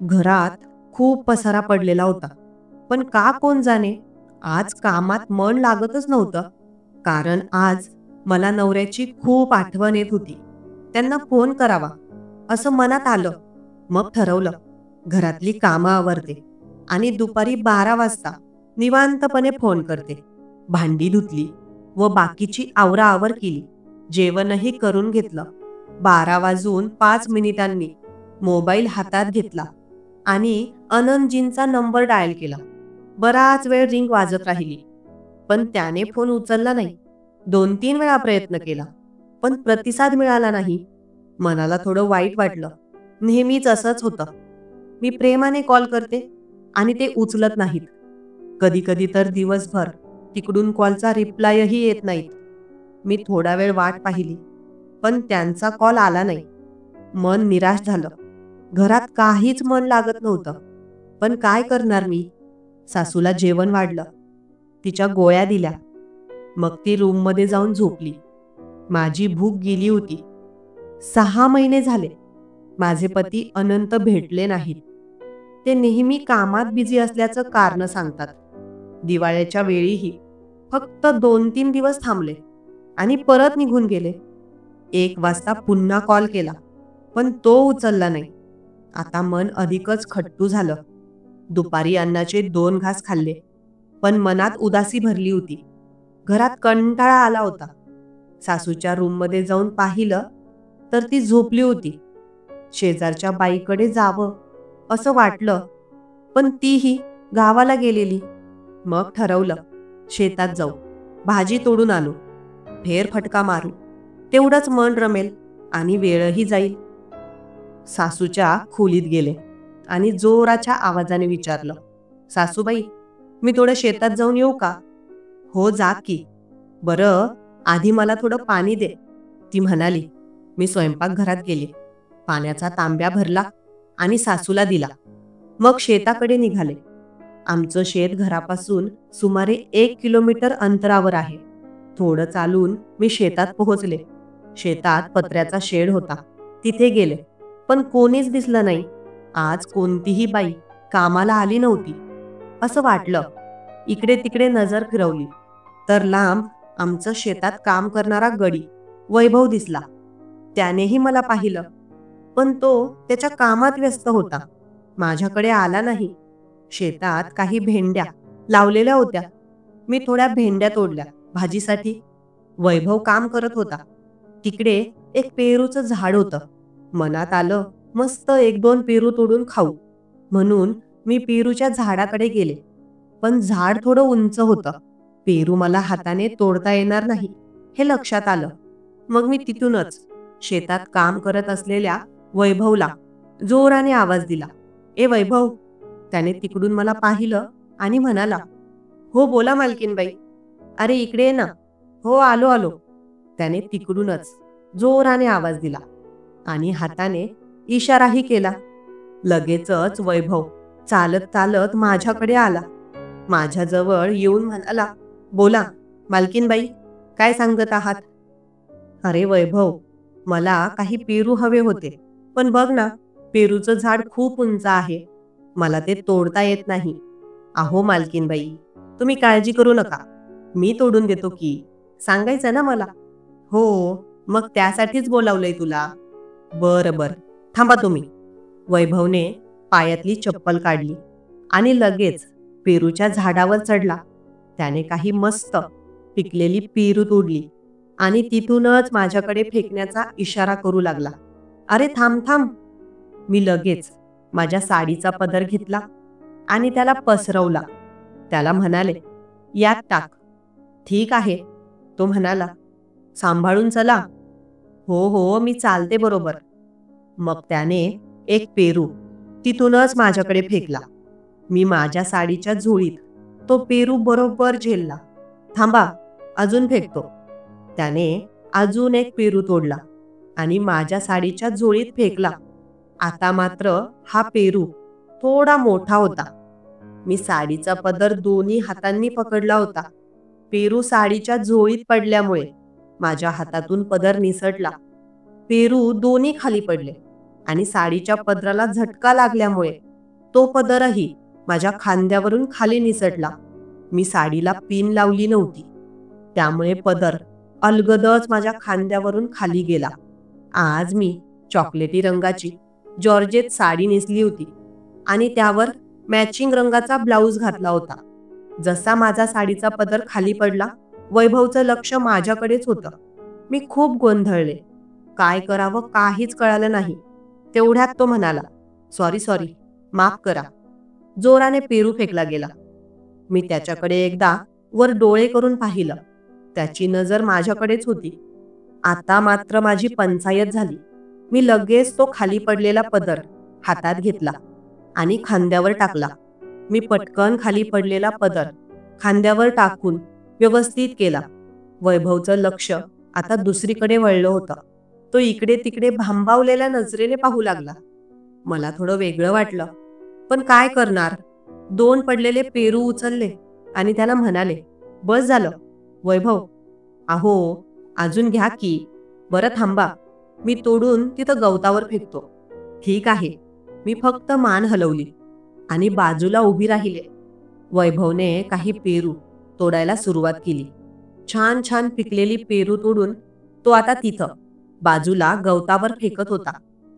घरात खूप पसारा पडलेला होता. पण का कोण जाणे, आज कामात मन लागतच नव्हतं. कारण आज मला नवऱ्याची खूप आठवण येत होती. त्यांना फोन करावा असं मनात आलं. मग ठरवलं, घरातली कामं आवरते आणि दुपारी 12 वाजता निवांतपणे फोन करते. भांडी धुतली व बाकीची आवराआवर केली. जेवणही करून घेतलं. 12 वाजून 5 मिनिटांनी मोबाईल हातात घेतला आणि आनंदजींचा नंबर डायल केला. बराच वेळ रिंग वाजत राहिली, पण त्याने फोन उचलला नाही. 2-3 वेळा प्रयत्न केला, पण प्रतिसाद मिळाला नाही. मनाला थोडं वाईट वाटलं. नेहमीच असंच होतं. मी प्रेमाने कॉल करते आणि ते उचलत नाहीत. कधी कधी तर दिवसभर तिकडून कॉलचा रिप्लायही येत नाहीत. मी थोडा वेळ वाट पाहिली, पण त्यांचा कॉल आला नाही. मन निराश झालं. घरात काहीच मन लागत नव्हतं. पण काय करणार मी? सासूला जेवण वाढलं, तिच्या गोळ्या दिल्या. मग ती रूममध्ये जाऊन झोपली. माझी भूक गेली होती. 6 महिने झाले माझे पती अनंत भेटले नाहीत. ते नेहमी कामात बिझी असल्याचं कारण सांगतात. दिवाळीच्या वेळीही फक्त 2-3 दिवस थांबले आणि परत निघून गेले. 1 वाजता पुन्हा कॉल केला, पण तो उचलला नाही. आता मन अधिकच खट्टू झालं. दुपारी अन्नाचे 2 घास खाल्ले, पण मनात उदासी भरली होती. घरात कंटाळा आला होता. सासूच्या रूममध्ये जाऊन पाहिलं तर ती झोपली होती. शेजारच्या बाईकडे जावं असं वाटलं, पण तीही गावाला गेलेली. मग ठरवलं, शेतात जाऊ, भाजी तोडून आणू, फेरफटका मारू. तेवढंच मन रमेल आणि वेळही जाईल. सासूच्या खोलीत गेले आणि जोराच्या आवाजाने विचारलं, सासूबाई, मी थोडं शेतात जाऊन येऊ का? हो, जा की. बरं, आधी मला थोडं पाणी दे, ती म्हणाली. मी स्वयंपाकघरात गेले. पाण्याचा तांब्या भरला आणि सासूला दिला. मग शेताकडे निघाले. आमचं शेत घरापासून सुमारे 1 किलोमीटर अंतरावर आहे. थोडं चालून मी शेतात पोहोचले. शेतात पत्र्याचा शेड होता. तिथे गेले, पण कोणीच दिसलं नाही. आज कोणतीही बाई कामाला आली नव्हती असं वाटलं. इकडे तिकडे नजर फिरवली तर लांब आमचं शेतात काम करणारा गडी वैभव दिसला. त्यानेही मला पाहिलं, पण तो त्याच्या कामात व्यस्त होता. माझ्याकडे आला नाही. शेतात काही भेंड्या लावलेल्या होत्या. मी थोड्या भेंड्या तोडल्या भाजीसाठी. वैभव काम करत होता. तिकडे एक पेरूचं झाड होतं. मनात आलं, मस्त 1-2 पेरू तोडून खाऊ. म्हणून मी पेरूच्या झाडाकडे गेले, पण झाड थोडं उंच होतं. पेरू मला हाताने तोडता येणार नाही हे लक्षात आलं. मग मी तिथूनच शेतात काम करत असलेल्या वैभवला जोराने आवाज दिला, ए वैभव. त्याने तिकडून मला पाहिलं आणि म्हणाला, हो बोला मालकीनबाई. अरे इकडे ये ना. हो, आलो आलो. त्याने तिकडूनच जोराने आवाज दिला आणि हाताने इशाराही केला. लगेचच वैभव चालत चालत माझ्याकडे आला. माझ्याजवळ येऊन म्हणाला, बोला मालकीनबाई, काय सांगत आहात? अरे वैभव, मला काही पेरू हवे होते, पण बघ ना, पेरूचं झाड खूप उंच आहे. मला ते तोडता येत नाही. अहो मालकीनबाई, तुम्ही काळजी करू नका, मी तोडून देतो की. सांगायचं ना मला. हो, मग त्यासाठीच बोलावलंय तुला. बरं बरं, थांबा तुम्ही. वैभवने पायातली चप्पल काढली आणि लगेच पेरूच्या झाडावर चढला. त्याने काही मस्त पिकलेली पेरू तोडली आणि तिथूनच माझ्याकडे फेकण्याचा इशारा करू लागला. अरे थांब थांब. मी लगेच माझ्या साडीचा पदर घेतला आणि त्याला पसरवला. त्याला म्हणाले, यात टाक. ठीक आहे, तो म्हणाला. सांभाळून चला. हो हो, मी चालते बरोबर. मग त्याने एक पेरू तिथूनच माझ्याकडे फेकला. मी माझ्या साडीच्या झोळीत तो पेरू बरोबर झेलला. थांबा, अजून फेकतो. त्याने अजून एक पेरू तोडला आणि माझ्या साडीच्या झोळीत फेकला. आता मात्र हा पेरू थोडा मोठा होता. मी साडीचा पदर दोन्ही हातांनी पकडला होता. पेरू साडीच्या झोळीत पडल्यामुळे माझ्या हातातून पदर निसटला. पेरू दोन्ही खाली पडले आणि साडीच्या पदराला झटका लागल्यामुळे तो पदरही माझ्या खांद्यावरून खाली निसटला. मी साडीला पिन लावली नव्हती, त्यामुळे पदर अलगदच माझ्या खांद्यावरून खाली गेला. आज मी चॉकलेटी रंगाची जॉर्जेट साडी नेसली होती आणि त्यावर मॅचिंग रंगाचा ब्लाऊज घातला होता. जसा माझा साडीचा पदर खाली पडला, वैभवचं लक्ष माझ्याकडेच होतं. मी खूप गोंधळले. काय करावं काहीच कळालं नाही. तेवढ्यात तो म्हणाला, "सॉरी सॉरी, माफ करा." जोराने पेरू फेकला गेला. मी त्याच्याकडे एकदा वर डोळे करून पाहिलं. त्याची नजर माझ्याकडेच होती. आता मात्र माझी पंचायत झाली. मी लगेच तो खाली पडलेला पदर हातात घेतला आणि खांद्यावर टाकला. मी पटकन खाली पडलेला पदर खांद्यावर टाकून व्यवस्थित केला. वैभवचं लक्ष आता दुसरीकडे वळलं होतं. तो इकडे तिकडे भांबावलेल्या नजरेने पाहू लागला. मला थोडं वेगळं वाटलं, पण काय करणार. 2 पडलेले पेरू उचलले आणि त्याला म्हणाले, "बस झालं." "वैभव, अहो अजून घ्या की." "बरं थांबा, मी तोडून तिथं गवतावर फेकतो." "ठीक आहे." मी फक्त मान हलवली आणि बाजूला उभी राहिले. वैभवने काही पेरू तोडायला सुरुवात केली. छान छान पिकलेली पेरू तोडून तो आता तिथं बाजूला गवतावर फेकत होता.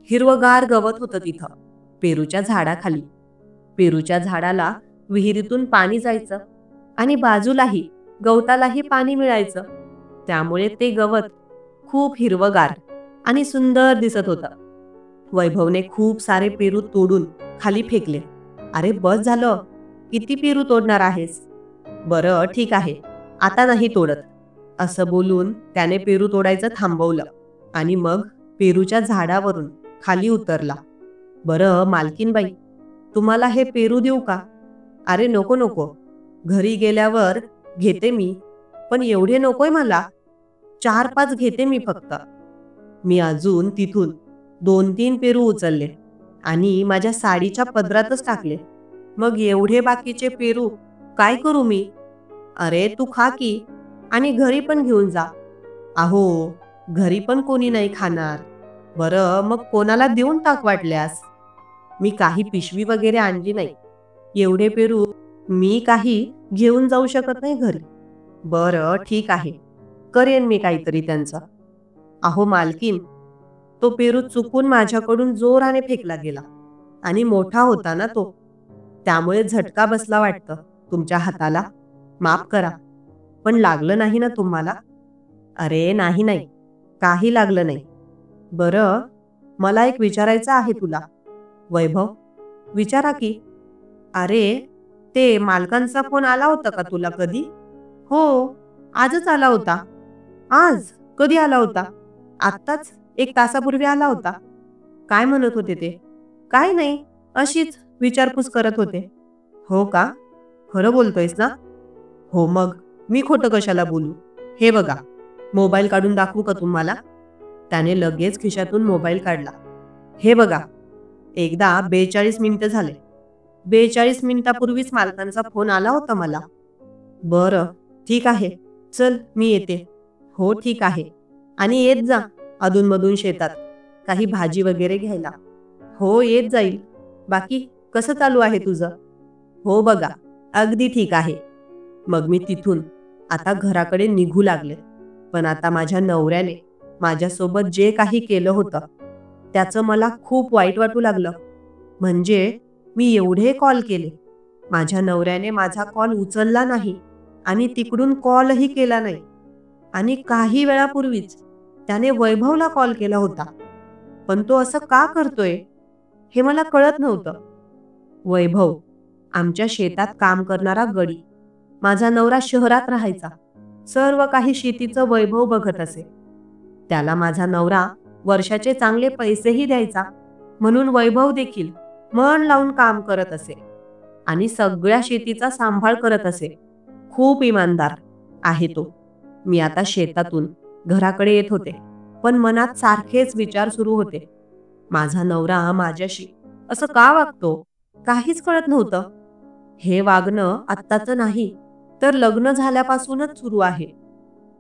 हिरवगार गवत होतं तिथं, पेरूच्या झाडाखाली. पेरूच्या झाडाला विहिरीतून पाणी जायचं आणि बाजूलाही गवतालाही पाणी मिळायचं. त्यामुळे ते गवत खूप हिरवगार आणि सुंदर दिसत होतं. वैभवने खूप सारे पेरू तोडून खाली फेकले. "अरे बस झालं, किती पेरू तोडणार आहेस?" "बरं ठीक आहे, आता नाही तोडत." असं बोलून त्याने पेरू तोडायचं थांबवलं आणि मग पेरूच्या झाडावरून खाली उतरला. "बरं मालकीनबाई, तुम्हाला हे पेरू देऊ का?" "अरे नको नको, घरी गेल्यावर घेते मी, पण एवढे नकोय मला. 4-5 घेते मी फक्त." मी अजून तिथून 2-3 पेरू उचलले आणि माझ्या साडीच्या पदरातच टाकले. "मग एवढे बाकीचे पेरू काय करू मी?" "अरे तू खा की आणि घरी पण घेऊन जा." "अहो, घरी पण कोणी नाही खाणार." "बरं मग कोणाला देऊन टाक वाटल्यास." मी काही पिशवी वगैरे आणली नाही. एवढे पेरू मी काही घेऊन जाऊ शकत नाही घरी. "बरं ठीक आहे, करेन मी काहीतरी त्यांचं." "अहो मालकीन, तो पेरू चुकून माझ्याकडून जोराने फेकला गेला आणि मोठा होता ना तो, त्यामुळे झटका बसला वाटतं तुमच्या हाताला. माफ करा, पण लागलं नाही ना तुम्हाला?" "अरे नाही नाही, काही लागलं नाही." "बरं, मला एक विचारायचं आहे तुला." "वैभव, विचारा की." "अरे, ते मालकांचा फोन आला होता का तुला कधी?" "हो, आजच आला होता." "आज? कधी आला होता?" "आत्ताच 1 तासापूर्वी आला होता." "काय म्हणत होते ते?" "काय नाही, अशीच विचारपूस करत होते." "हो का? खरं बोलतोयस ना?" "हो मग, मी खोटं कशाला बोलू. हे बघा, मोबाईल काढून दाखवू का तुम्हाला?" त्याने लगेच खिशातून मोबाईल काढला. "हे बघा, एकदा 42 मिनिटं झाले. 42 मिनिटापूर्वीच मालकांचा फोन आला होता मला." "बरं, ठीक आहे. चल मी येते." "हो ठीक आहे. आणि येत जा अधूनमधून शेतात काही भाजी वगैरे घ्यायला." "हो येत जाईल. बाकी कसं चालू आहे तुझं?" "हो बघा, अगदी ठीक आहे." मग मी तिथून आता घराकडे निघू लागले. पण आता माझ्या नवऱ्याने माझ्यासोबत जे काही केलं होतं, त्याचं मला खूप वाईट वाटू लागलं. म्हणजे मी एवढे कॉल केले. माझ्या नवऱ्याने माझा कॉल उचलला नाही आणि तिकडून कॉलही केला नाही. आणि काही वेळापूर्वीच त्याने वैभवला कॉल केला होता. पण तो असं का करतोय हे मला कळत नव्हतं. वैभव आमच्या शेतात काम करणारा गडी. माझा नवरा शहरात राहायचा. सर्व काही शेतीचं वैभव बघत असे. त्याला माझा नवरा वर्षाचे चांगले पैसेही द्यायचा. म्हणून वैभव देखील मन लावून काम करत असे आणि सगळ्या शेतीचा सांभाळ करत असे. खूप इमानदार आहे तो. मी आता शेतातून घराकडे येत होते, पण मनात सारखेच विचार सुरू होते. माझा नवरा माझ्याशी असं का वागतो? काहीच कळत नव्हतं. हे वागणं आत्ताचं नाही, तर लग्न झाल्यापासूनच सुरू आहे.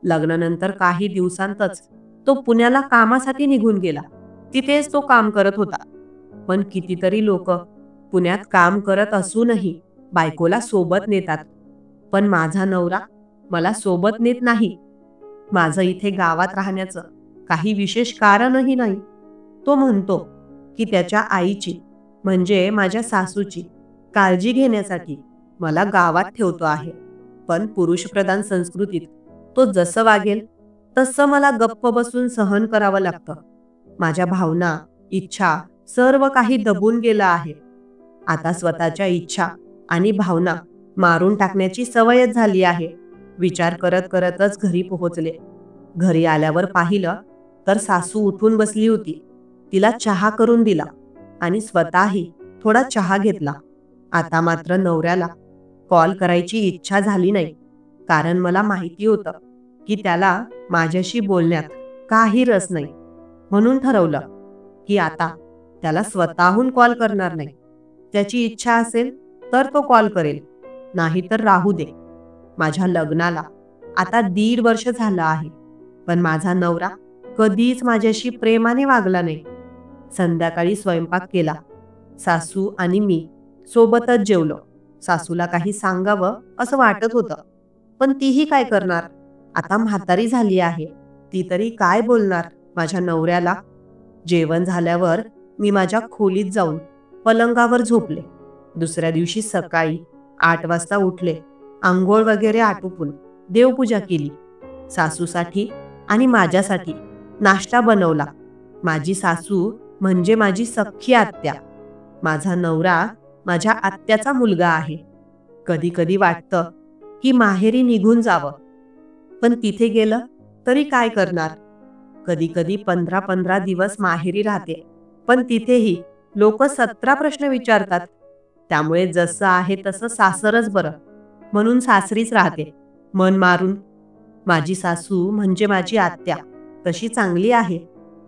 लग्नानंतर काही दिवसांतच तो पुण्याला कामासाठी निघून गेला. तिथेच तो काम करत होता. पण कितीतरी लोक पुण्यात काम करत असूनही बायकोला सोबत नेतात. पण माझा नवरा मला सोबत नेत नाही. माझं इथे गावात राहण्याचं काही विशेष कारणही नाही. तो म्हणतो की त्याच्या आईची म्हणजे माझ्या सासूची काळजी घेण्यासाठी मला गावात ठेवतो आहे. पण पुरुषप्रधान संस्कृतीत तो जसं वागेल तसं मला गप्प बसून सहन करावं लागतं. माझ्या भावना, इच्छा सर्व काही दबून गेलं आहे. आता स्वतःच्या इच्छा आणि भावना मारून टाकण्याची सवयच झाली आहे. विचार करत करतच घरी पोहोचले. घरी आल्यावर पाहिलं तर सासू उठून बसली होती. तिला चहा करून दिला आणि स्वतःही थोडा चहा घेतला. आता मात्र नवऱ्याला कॉल करायची इच्छा झाली नाही, कारण मला माहिती होतं की त्याला माझ्याशी बोलण्यात काही रस नाही. म्हणून ठरवलं की आता त्याला स्वतःहून कॉल करणार नाही. त्याची इच्छा असेल तर तो कॉल करेल, नाही तर राहू दे. माझ्या लग्नाला आता 1.5 वर्ष झालं आहे, पण माझा नवरा कधीच माझ्याशी प्रेमाने वागला नाही. संध्याकाळी स्वयंपाक केला. सासू आणि मी सोबतच जेवलो. सासूला काही सांगावं असं वाटत होतं, पण तीही काय करणार? आता म्हातारी झाली आहे, ती तरी काय बोलणार माझ्या नवऱ्याला? जेवण झाल्यावर मी माझ्या खोलीत जाऊन पलंगावर झोपले. दुसऱ्या दिवशी सकाळी 8 वाजता उठले. आंघोळ वगैरे आटोपून देवपूजा केली. सासूसाठी आणि माझ्यासाठी नाश्ता बनवला. माझी सासू म्हणजे माझी सख्खी आत्या. माझा नवरा माझ्या आत्याचा मुलगा आहे. कधी कधी वाटतं की माहेरी निघून जावं, पण तिथे गेलं तरी काय करणार? कधी कधी 15-15 दिवस माहेरी राहते, पण तिथेही लोक 17 प्रश्न विचारतात. त्यामुळे जसं आहे तसं सासरच बरं, म्हणून सासरीच राहते मन मारून. माझी सासू म्हणजे माझी आत्या तशी चांगली आहे.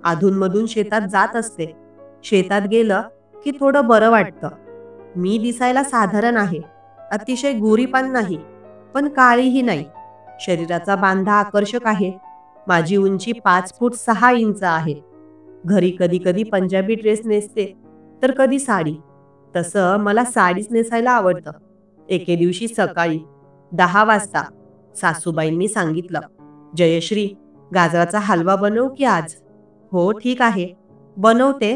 अधूनमधून शेतात जात असते. शेतात गेलं की थोडं बरं वाटतं. मी दिसायला साधारण आहे, अतिशय गोरीपान नाही, पण काळीही नाही. शरीराचा बांधा आकर्षक आहे. माझी उंची 5 फूट 6 इंच आहे. घरी कधी कधी पंजाबी ड्रेस नेसते, तर कधी साडी. तसं मला साडीच नेसायला आवडतं. एके दिवशी सकाळी 10 वाजता सासूबाईंनी सांगितलं, जयश्री, गाजराचा हलवा बनव की आज? हो ठीक आहे, बनवते,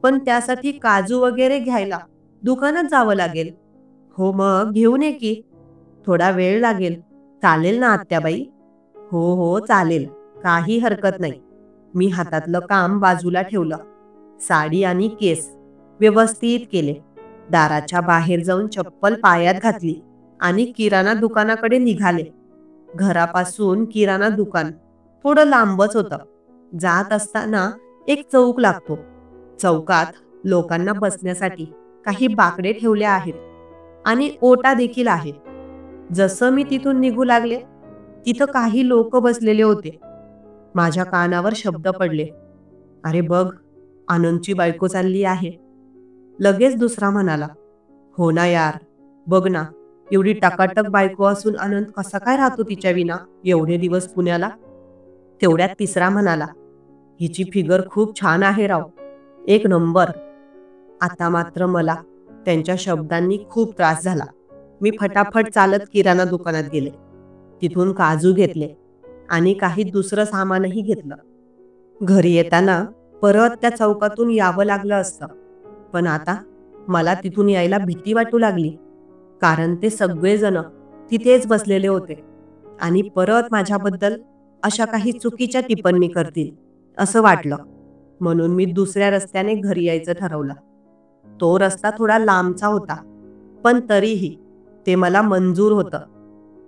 पण त्यासाठी काजू वगैरे घ्यायला दुकानात जावं लागेल. हो मग घेऊन ये की. थोडा वेळ लागेल. चालेल ना आत्याबाई? हो हो चालेल, काही हरकत नाही. मी हातातलं काम बाजूला ठेवलं. साडी आणि केस व्यवस्थित केले. दाराच्या बाहेर जाऊन चप्पल पायात घातली आणि किराणा दुकानाकडे निघाले. घरापासून किराणा दुकान थोडं लांबच होतं. जात असताना एक चौक लागतो. चौकात लोकांना बसण्यासाठी काही बाकडे ठेवले आहेत आणि ओटा देखील आहे. जसं मी तिथून निघू लागले, तिथं काही लोक बसलेले होते. माझ्या कानावर शब्द पडले, अरे बघ, आनंदची बायको चालली आहे. लगेच दुसरा म्हणाला, हो ना यार, बघ ना, एवढी टकाटक बायको असून आनंद कसा काय राहतो तिच्या विना एवढे दिवस पुण्याला? तेवढ्यात तिसरा म्हणाला, हिची फिगर खूप छान आहे राव, एक नंबर. आता मात्र मला त्यांच्या शब्दांनी खूप त्रास झाला. मी फटाफट चालत किराणा दुकानात गेले. तिथून काजू घेतले आणि काही दुसरं सामानही घेतलं. घरी येताना परत त्या चौकातून यावं लागलं असतं, पण आता मला तिथून यायला भीती वाटू लागली, कारण ते सगळेजण तिथेच बसलेले होते आणि परत माझ्याबद्दल अशा काही चुकीच्या टिप्पणी करतील असं वाटलं. म्हणून मी दुसऱ्या रस्त्याने घरी यायचं ठरवलं. तो रस्ता थोडा लांबचा होता, पण तरीही ते मला मंजूर होतं.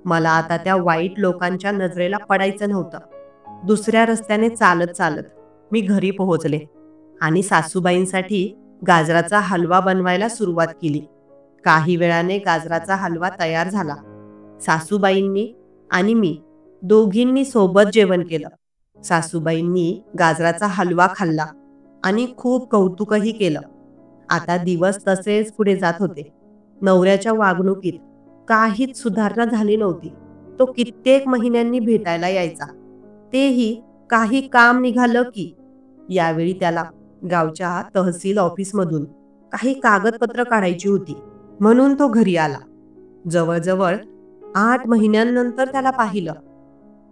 मला आता त्या वाईट लोकांच्या नजरेला पडायचं नव्हतं. दुसऱ्या रस्त्याने चालत चालत मी घरी पोहोचले आणि सासूबाईंसाठी गाजराचा हलवा बनवायला सुरुवात केली. काही वेळाने गाजराचा हलवा तयार झाला. सासूबाईंनी आणि मी दोघींनी सोबत जेवण केलं. सासूबाईंनी गाजराचा हलवा खाल्ला आणि खूप कौतुकही केलं. आता दिवस तसेच पुढे जात होते. नवऱ्याच्या वागणुकीत काहीच सुधारणा झाली नव्हती. तो कित्येक महिन्यांनी भेटायला यायचा, तेही काही काम निघालं की. यावेळी त्याला गावच्या तहसील ऑफिसमधून काही कागदपत्र काढायची होती म्हणून तो घरी आला. जवळजवळ 8 महिन्यांनंतर त्याला पाहिलं.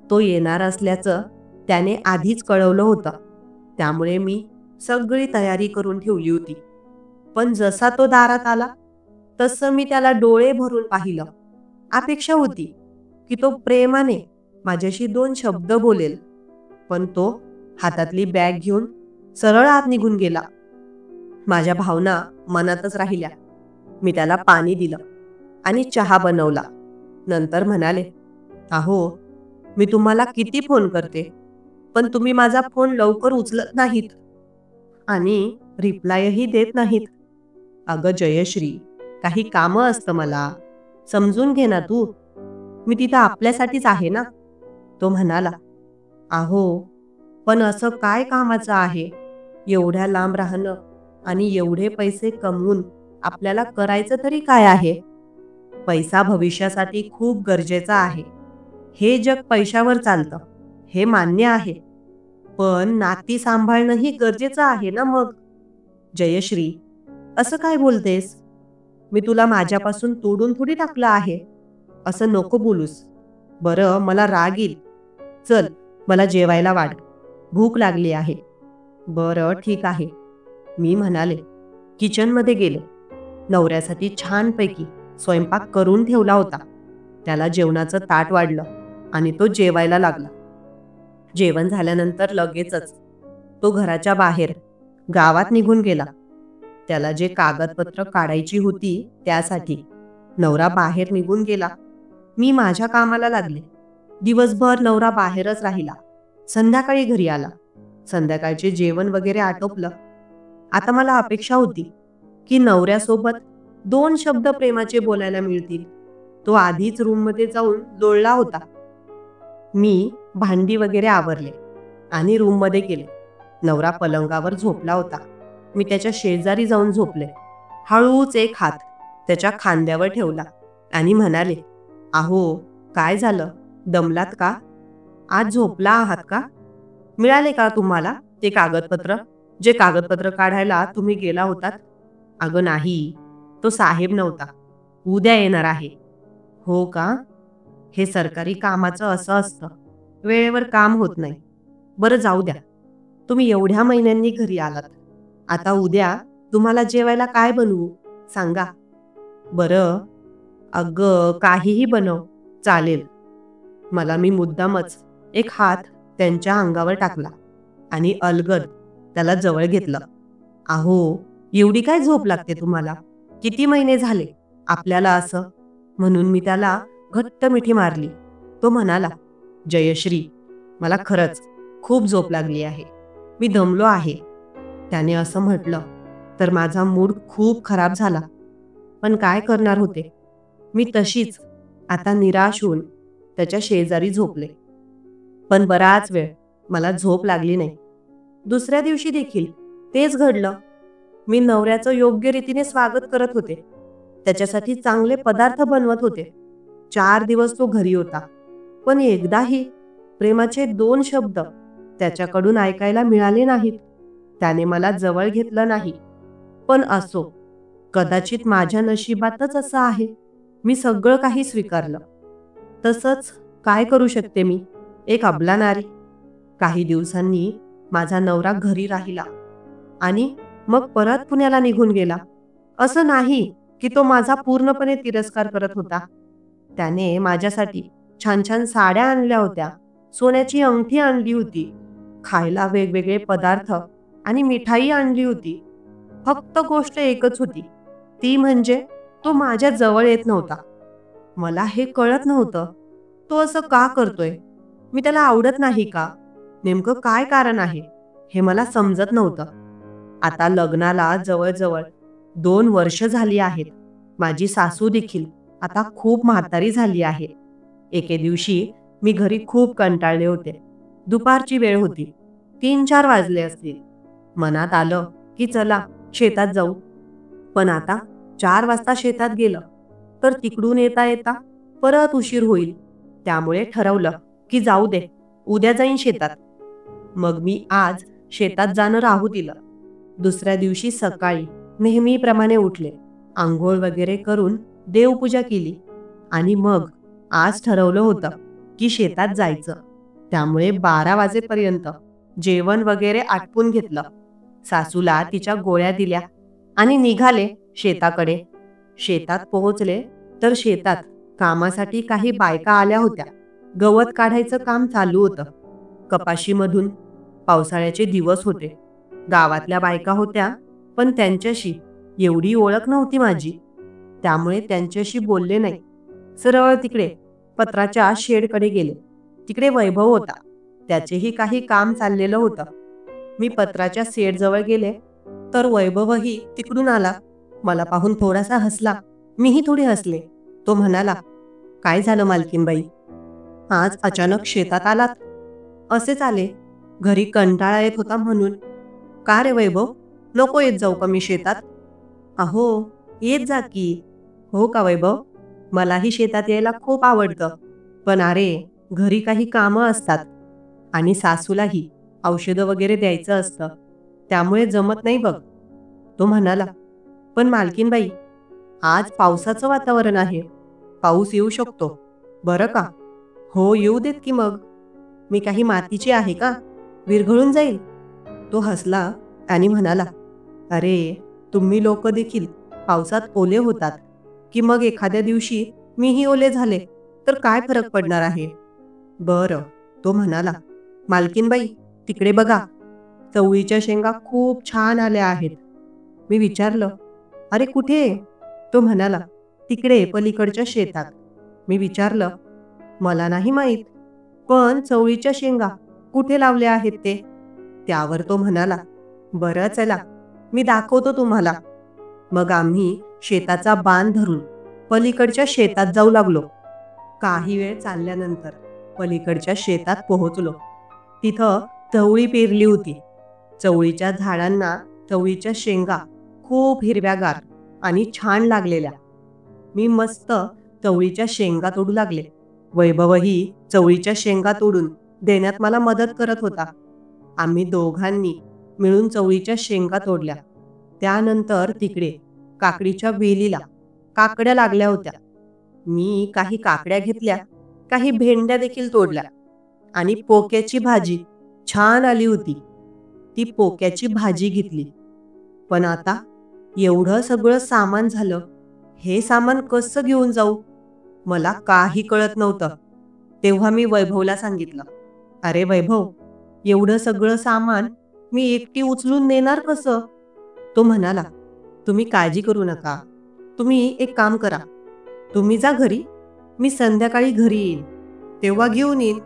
तो येणार असल्याचं त्याने आधीच कळवलं होतं, त्यामुळे मी सगळी तयारी करून ठेवली होती. पण जसा तो दारात आला तसं मी त्याला डोळे भरून पाहिलं. अपेक्षा होती की तो प्रेमाने माझ्याशी 2 शब्द बोलेल, पण तो हातातली बॅग घेऊन सरळ आत निघून गेला. माझ्या भावना मनातच राहिल्या. मी त्याला पाणी दिलं आणि चहा बनवला. नंतर म्हणाले, अहो, मी तुम्हाला किती फोन करते, पण तुम्ही माझा फोन लवकर उचलत नाहीत आणि रिप्लायही देत नाहीत. अगं जयश्री, काही कामं असतं मला, समजून घे ना तू. मी तिथं आपल्यासाठीच आहे ना. तो म्हणाला, अहो, पण असं काय कामाचं आहे एवढ्या लांब राहणं आणि एवढे पैसे कमवून आपल्याला करायचं तरी काय आहे? पैसा भविष्यासाठी खूप गरजेचा आहे. हे जग पैशावर चालतं, हे मान्य आहे. पण नाती सांभाळणंही गरजेचं आहे ना मग. जयश्री, असं काय बोलतेस? मी तुला माझ्यापासून तोडून थोडी टाकलं आहे. असं नको बोलूस. बरं, मला राग येईल. चल, मला जेवायला वाढ. भूक लागली आहे. बरं, ठीक आहे, मी म्हणाले. किचनमध्ये गेले. नवऱ्यासाठी छानपैकी स्वयंपाक करून ठेवला होता. त्याला जेवणाचं ताट वाढलं आणि तो जेवायला लागला. जेवण झाल्यानंतर लगेचच तो घराच्या बाहेर गावात निघून गेला. त्याला जे कागदपत्र काढायची होती त्यासाठी. नवरा बाहेर निघून गेला. मी माझ्या कामाला लागले. दिवसभर नवरा बाहेरच राहिला. संध्याकाळी घरी आला. संध्याकाळचे जेवण वगैरे आटोपलं. आता मला अपेक्षा होती की नवऱ्यासोबत 2 शब्द प्रेमाचे बोलायला मिळतील. तो आधीच रूममध्ये जाऊन लोळला होता. मी भांडी वगैरे आवरले आणि रूममध्ये गेले. नवरा पलंगावर झोपला होता. मी त्याच्या शेजारी जाऊन झोपले. हळूच एक हात त्याच्या खांद्यावर ठेवला आणि म्हणाले, अहो, काय झालं? दमलात का? आज झोपला आहात का? मिळाले का तुम्हाला ते कागदपत्र, जे कागदपत्र काढायला तुम्ही गेला होतात? अगं नाही, तो साहेब नव्हता. उद्या येणार आहे. हो का? हे सरकारी कामाचं असं असतं, वेळेवर काम होत नाही. बरं, जाऊ द्या. तुम्ही एवढ्या महिन्यांनी घरी आलात. आता उद्या तुम्हाला जेवायला काय बनवू सांगा. बरं, अगं काहीही बनव, चालेल. मी मुद्दामच एक हात त्यांच्या अंगावर टाकला आणि अलगद त्याला जवळ घेतलं. अहो, एवढी काय झोप लागते तुम्हाला? किती महिने झाले आपल्याला असं? म्हणून मी त्याला घट्ट मिठी मारली. तो म्हणाला, जयश्री, मला खरंच खूप झोप लागली आहे. मी दमलो आहे. त्याने असं म्हटलं तर माझा मूड खूप खराब झाला. पण काय करणार होते? मी तशीच आता निराश होऊन त्याच्या शेजारी झोपले. पण बराच वेळ मला झोप लागली नाही. दुसऱ्या दिवशी देखील तेच घडलं. मी नवऱ्याचं योग्य रीतीने स्वागत करत होते. त्याच्यासाठी चांगले पदार्थ बनवत होते. 4 दिवस तो घरी होता, पण एकदाही प्रेमाचे 2 शब्द त्याच्याकडून ऐकायला मिळाले नाहीत. त्याने मला जवळ घेतलं नाही. पण असो, कदाचित माझ्या नशिबातच असं आहे. मी सगळं काही स्वीकारलं. तसंच काय करू शकते मी, एक अबला नारी. काही दिवसांनी माझा नवरा घरी राहिला आणि मग परत पुण्याला निघून गेला. असं नाही की तो माझा पूर्णपणे तिरस्कार करत होता. त्याने माझ्यासाठी छान छान साड्या आणल्या होत्या, सोन्याची अंगठी आणली होती, खायला वेगवेगळे पदार्थ आणि मिठाई आणली होती. फक्त गोष्ट एकच होती, ती म्हणजे तो माझ्या जवळ येत नव्हता. मला हे कळत नव्हतं, तो असं का करतोय? मी त्याला आवडत नाही का? नेमकं काय कारण आहे हे मला समजत नव्हतं. आता लग्नाला जवळजवळ 2 वर्ष झाली आहेत. माझी सासू देखील आता खूप म्हातारी झाली आहे. एके दिवशी मी घरी खूप कंटाळले होते. दुपारची वेळ होती. 3-4 वाजले असतील. मनात आलं की चला शेतात जाऊ. पण आता 4 वाजता शेतात गेलं तर तिकडून येता येता परत उशीर होईल. त्यामुळे ठरवलं की जाऊ दे, उद्या जाईन शेतात. मग मी आज शेतात जाणं राहू दिलं. दुसऱ्या दिवशी सकाळी नेहमीप्रमाणे उठले, आंघोळ वगैरे करून देवपूजा केली आणि मग आज ठरवलं होतं की शेतात जायचं. त्यामुळे 12 वाजेपर्यंत जेवण वगैरे आटपून घेतलं. सासूला तिच्या गोळ्या दिल्या आणि निघाले शेताकडे. शेतात पोहोचले तर शेतात कामासाठी काही बायका आल्या होत्या. गवत काढायचं काम चालू होतं. कपाशीमधून पावसाळ्याचे दिवस होते. गावातल्या बायका होत्या, पण त्यांच्याशी एवढी ओळख नव्हती माझी. त्यामुळे त्यांच्याशी बोलले नाही. सरळ तिकडे पत्राच्या शेडकडे गेले. तिकडे वैभव होता. त्याचेही काही काम चाललेलं होतं. मी पत्राच्या शेडजवळ गेले तर वैभवही तिकडून आला. मला पाहून थोडासा हसला. मीही थोडी हसले. तो म्हणाला, "काय झालं मालकीनबाई? आज अचानक शेतात आलात?" "असेच आले. घरी कंटाळा येत होता म्हणून." "का रे वैभव, नको येत जाऊ का मी शेतात?" "अहो, येत जा की." "हो का वैभव? मलाही शेतात यायला खूप आवडतं. पण अरे, घरी काही कामं असतात आणि सासूलाही औषधं वगैरे द्यायचं असतं. त्यामुळे जमत नाही बघ." तो म्हणाला, "पण मालकीनबाई, आज पावसाचं वातावरण आहे. पाऊस येऊ शकतो. बरं का?" "हो, येऊ देत की मग. मी काही मातीची आहे का? विरघळून जाईल." तो हसला आणि म्हणाला, "अरे, तुम्ही लोक देखील पावसात ओले होतात की मग एखाद्या दिवशी मीही ओले झाले तर काय फरक पडणार आहे?" "बरं." तो म्हणाला, "मालकीनबाई, तिकडे बघा. चवळीच्या शेंगा खूप छान आल्या आहेत." मी विचारलं, "अरे कुठे?" तो म्हणाला, "तिकडे पलीकडच्या शेतात." मी विचारलं, "मला नाही माहीत, पण चवळीच्या शेंगा कुठे लावल्या आहेत ते?" त्यावर तो म्हणाला, "बरं चला, मी दाखवतो तुम्हाला." मग आम्ही शेताचा बांध धरून पलीकडच्या शेतात जाऊ लागलो. काही वेळ चालल्यानंतर पलीकडच्या शेतात पोहोचलो. तिथं चवळी पेरली होती. चवळीच्या झाडांना चवळीच्या शेंगा खूप हिरव्यागार आणि छान लागलेल्या. मी मस्त चवळीच्या शेंगा तोडू लागले. वैभवही चवळीच्या शेंगा तोडून देण्यात मला मदत करत होता. आम्ही दोघांनी मिळून चवळीच्या शेंगा तोडल्या. त्यानंतर तिकडे काकडीच्या वेलीला काकड्या लागल्या होत्या. मी काही काकड्या घेतल्या, काही भेंड्या देखील तोडल्या आणि पोक्याची भाजी छान आली होती. ती पोक्याची भाजी घेतली. पण आता एवढं सगळं सामान झालं. हे सामान कसं घेऊन जाऊ? मला काही कळत नव्हतं. तेव्हा मी वैभवला सांगितलं, "अरे वैभव, एवढं सगळं सामान मी एकटी उचलून नेणार कसं?" तो म्हणाला, "तुम्ही काळजी करू नका. तुम्ही एक काम करा. तुम्ही जा घरी. मी संध्याकाळी घरी येईन. तेव्हा घेऊन येईन."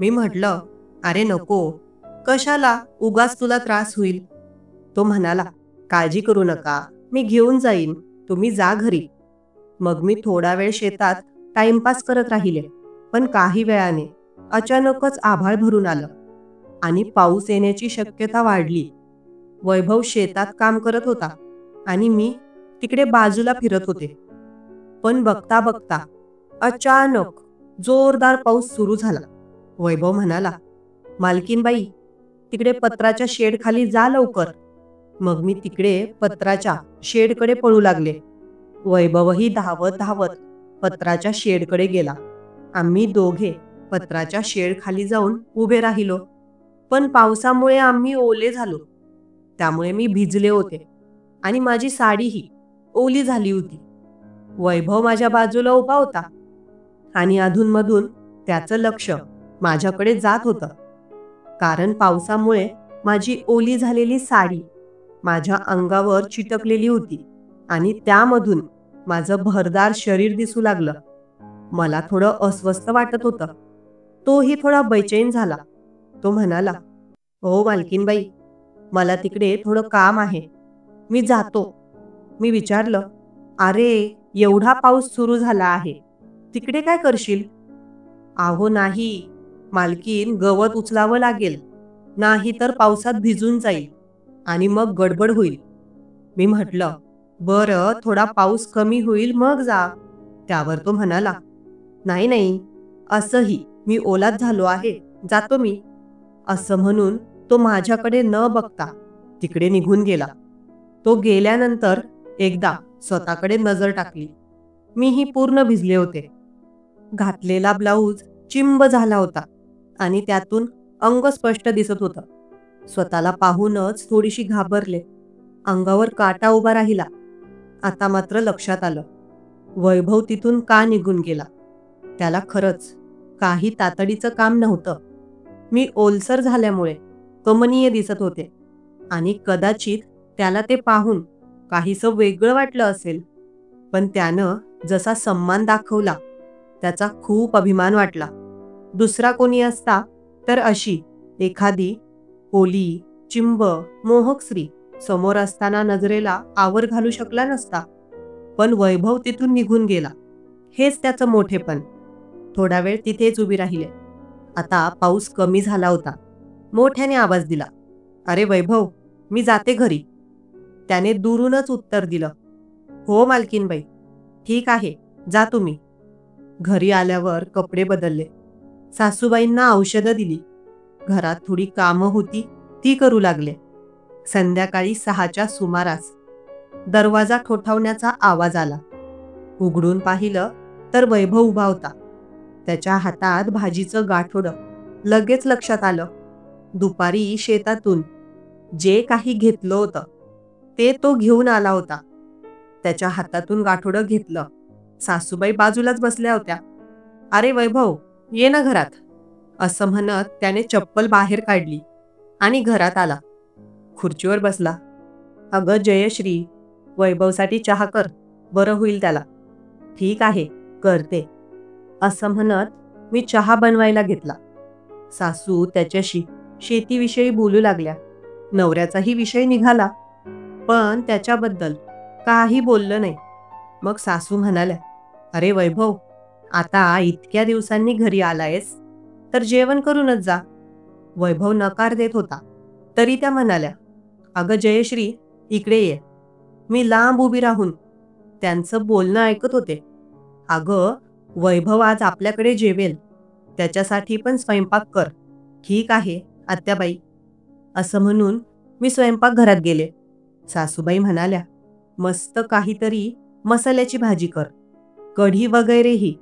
मी म्हटलं, "अरे नको. कशाला? उगाच तुला त्रास होईल." तो म्हणाला, "काळजी करू नका. मी घेऊन जाईन. तुम्ही जा घरी." मग मी थोडा वेळ शेतात टाइमपास करत राहिले. पण काही वेळाने अचानकच आभाळ भरून आलं आणि पाऊस येण्याची शक्यता वाढली. वैभव शेतात काम करत होता आणि मी तिकडे बाजूला फिरत होते. पण बघता बघता अचानक जोरदार पाऊस सुरू झाला. वैभव म्हणाला, "मालकीनबाई, तिकडे पत्राच्या शेडखाली जा लवकर." मग मी तिकडे पत्राच्या शेडकडे पळू लागले. वैभवही धावत धावत पत्राच्या शेडकडे गेला. आम्ही दोघे पत्राच्या शेडखाली जाऊन उभे राहिलो. पण पावसामुळे आम्ही ओले झालो. त्यामुळे मी भिजले होते आणि माझी साडीही ओली झाली होती. वैभव माझ्या बाजूला उभा होता आणि अधूनमधून त्याचं लक्ष माझ्याकडे जात होतं. कारण पावसामुळे माझी ओली झालेली साडी माझ्या अंगावर चिटकलेली होती आणि त्यामधून माझं भरदार शरीर दिसू लागलं. मला थोडं अस्वस्थ वाटत होतं. तोही थोडा बेचैन झाला. तो म्हणाला, "हो मालकीनबाई, मला तिकडे थोडं काम आहे. मी जातो." मी विचारलं, "अरे, एवढा पाऊस सुरू झाला आहे. तिकडे काय करशील?" "अहो नाही, मालकीन, गवत उचलावं लागेल. नाही तर पावसात भिजून जाईल आणि मग गडबड होईल." मी म्हटलं, "बरं, थोडा पाऊस कमी होईल मग जा." त्यावर तो म्हणाला, "नाही नाही, असंही मी ओलाच झालो आहे. जातो मी." असं म्हणून तो माझ्याकडे न बघता तिकडे निघून गेला. तो गेल्यानंतर एकदा स्वतःकडे नजर टाकली. मीही पूर्ण भिजले होते. घातलेला ब्लाऊज चिंब झाला होता आणि त्यातून अंग स्पष्ट दिसत होतं. स्वतःला पाहूनच थोडीशी घाबरले. अंगावर काटा उभा राहिला. आता मात्र लक्षात आलं, वैभव तिथून का निघून गेला. त्याला खरंच काही तातडीचं काम नव्हतं. मी ओलसर झाल्यामुळे कमनीय दिसत होते आणि कदाचित त्याला ते पाहून काहीसं वेगळं वाटलं असेल. पण त्यानं जसा सम्मान दाखवला त्याचा खूप अभिमान वाटला. दुसरा कोणी असता तर अशी एखादी ओली, चिंब, मोहक स्त्री समोर असताना नजरेला आवर घालू शकला नसता. पण वैभव तिथून निघून गेला, हेच त्याचं मोठेपण. थोडा वेळ तिथेच उभी राहिले. आता पाऊस कमी झाला होता. मोठ्याने आवाज दिला, "अरे वैभव, मी जाते घरी." त्याने दुरूनच उत्तर दिलं, "हो मालकीनबाई, ठीक आहे, जा तुम्ही." घरी आल्यावर कपडे बदलले. सासूबाईंना औषधं दिली. घरात थोडी कामं होती, ती करू लागले. संध्याकाळी 6च्या सुमारास दरवाजा ठोठावण्याचा आवाज आला. उघडून पाहिलं तर वैभव उभा होता. त्याच्या हातात भाजीचं गाठोडं. लगेच लक्षात आलं, दुपारी शेतातून जे काही घेतलं होतं ते तो घेऊन आला होता. त्याच्या हातातून गाठोडं घेतलं. सासूबाई बाजूलाच बसल्या होत्या. "अरे वैभव, ये ना घरात," असं म्हणत त्याने चप्पल बाहेर काढली आणि घरात आला. खुर्चीवर बसला. "अगं जयश्री, वैभवसाठी चहा कर, बरं होईल त्याला." "ठीक आहे, करते," असं म्हणत मी चहा बनवायला घेतला. सासू त्याच्याशी शेतीविषयी बोलू लागल्या. नवऱ्याचाही विषय निघाला, पण त्याच्याबद्दल काही बोललं नाही. मग सासू म्हणाल्या, "अरे वैभव, आता इतक्या दिवसांनी घरी आलायस तर जेवण करूनच जा." वैभव नकार देत होता. तरी त्या म्हणाल्या, "अगं जयश्री, इकडे ये." मी लांब उभी राहून त्यांचं बोलणं ऐकत होते. "अगं, वैभव आज आपल्याकडे जेवेल, त्याच्यासाठी पण स्वयंपाक कर." "ठीक आहे आत्याबाई," असं म्हणून मी स्वयंपाकघरात गेले. सासूबाई म्हणाल्या, "मस्त काहीतरी मसाल्याची भाजी कर, कढी वगैरेही.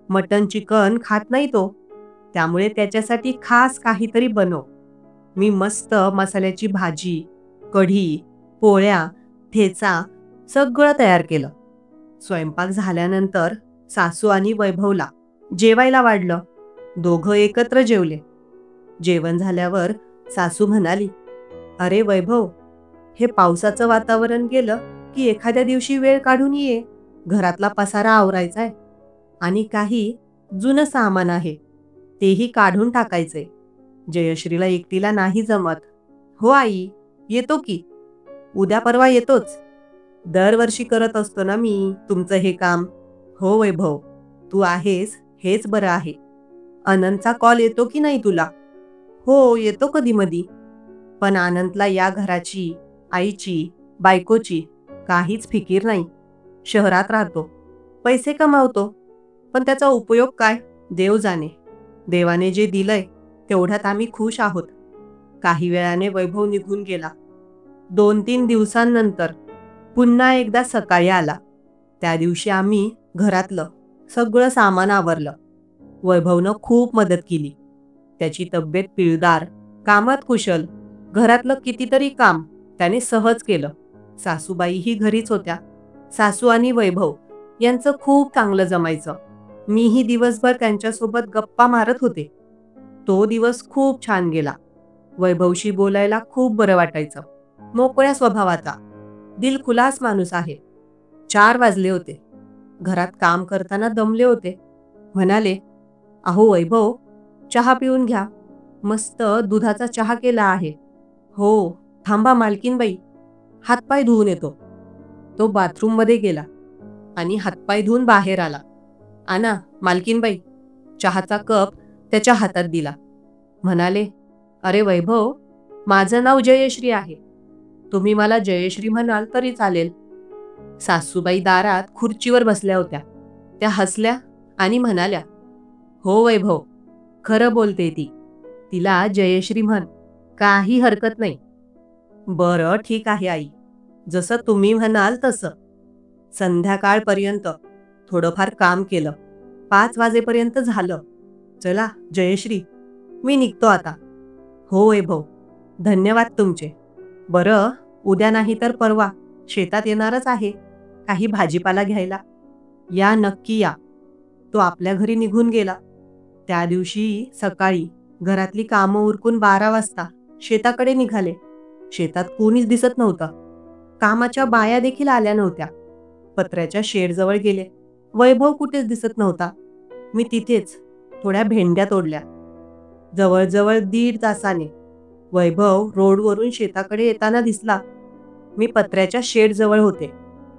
मटण चिकन खात नाही तो, त्यामुळे त्याच्यासाठी खास काहीतरी बनव." मी मस्त मसाल्याची भाजी, कढी, पोळ्या, ठेचा सगळं तयार केलं. स्वयंपाक झाल्यानंतर सासू आणि वैभवला जेवायला वाढलं. दोघं एकत्र जेवले. जेवण झाल्यावर सासू म्हणाली, "अरे वैभव, हे पावसाचं वातावरण गेलं की एखाद्या दिवशी वेळ काढून ये. घरातला पसारा आवरायचाय आणि काही जुनं सामान आहे, तेही काढून टाकायचंय. जयश्रीला एकटीला नाही जमत." "हो आई, येतो की. उद्या परवा येतोच. दरवर्षी करत असतो ना मी तुमचं हे काम." "हो वैभव, तू आहेस हेच बरं आहे. अनंतचा कॉल येतो की नाही तुला?" "हो, येतो कधी मधी. पण अनंतला या घराची, आईची, बायकोची काहीच फिकीर नाही. शहरात राहतो, पैसे कमावतो, पण त्याचा उपयोग काय देव जाणे. देवाने जे दिलंय तेवढ्यात आम्ही खुश आहोत." काही वेळाने वैभव निघून गेला. 2-3 दिवसांनंतर पुन्हा एकदा सकाळी आला. त्या दिवशी आम्ही घरातलं सगळं सामान आवरलं. वैभवनं खूप मदत केली. त्याची तब्येत पिळदार, कामात कुशल. घरातलं कितीतरी काम त्याने सहज केलं. सासूबाईही घरीच होत्या. सासू आणि वैभव यांचं खूप चांगलं जमायचं. मीही दिवसभर त्यांच्यासोबत गप्पा मारत होते. तो दिवस खूप छान गेला. वैभवशी बोलायला खूप बरं वाटायचं. मोकळ्या स्वभावाचा, दिलखुलास माणूस आहे. 4 वाजले होते. घरात काम करताना दमले होते. म्हणाले, "अहो वैभव, चहा पिऊन घ्या. मस्त दुधाचा चहा केला आहे." "हो, थांबा मालकीनबाई, हातपाय धुवून येतो." तो बाथरूममध्ये गेला आणि हातपाय धुवून बाहेर आला. "आणा मालकीनबाई." चहाचा कप त्याच्या हातात दिला. म्हणाले, "अरे वैभव, माझं नाव जयश्री आहे. तुम्ही मला जयश्री म्हणाल तरी चालेल." सासूबाई दारात खुर्चीवर बसल्या होत्या. त्या हसल्या आणि म्हणाल्या, "हो वैभव, खरं बोलते ती. तिला जयश्री म्हण, काही हरकत नाही." "बरं, ठीक आहे आई. जसं तुम्ही म्हणाल तसं. संध्याकाळपर्यंत थोडंफार काम केलं. 5 वाजेपर्यंत झालं. चला जयश्री, मी निघतो आता. हो वैभव, धन्यवाद तुमचे. बरं, उद्या नाही तर परवा शेतात येणारच आहे काही भाजीपाला घ्यायला. या नक्की या. तो आपल्या घरी निघून गेला. त्या दिवशी सकाळी घरातली कामं उरकून 12 वाजता शेताकडे निघाले. शेतात कोणीच दिसत नव्हतं. कामाच्या बाया देखील आल्या नव्हत्या. पत्र्याच्या शेडजवळ गेले. वैभव कुठेच दिसत नव्हता. मी तिथेच थोड्या भेंड्या तोडल्या. जवळजवळ 1.5 तासाने वैभव रोडवरून शेताकडे येताना दिसला. मी पत्र्याच्या शेडजवळ होते.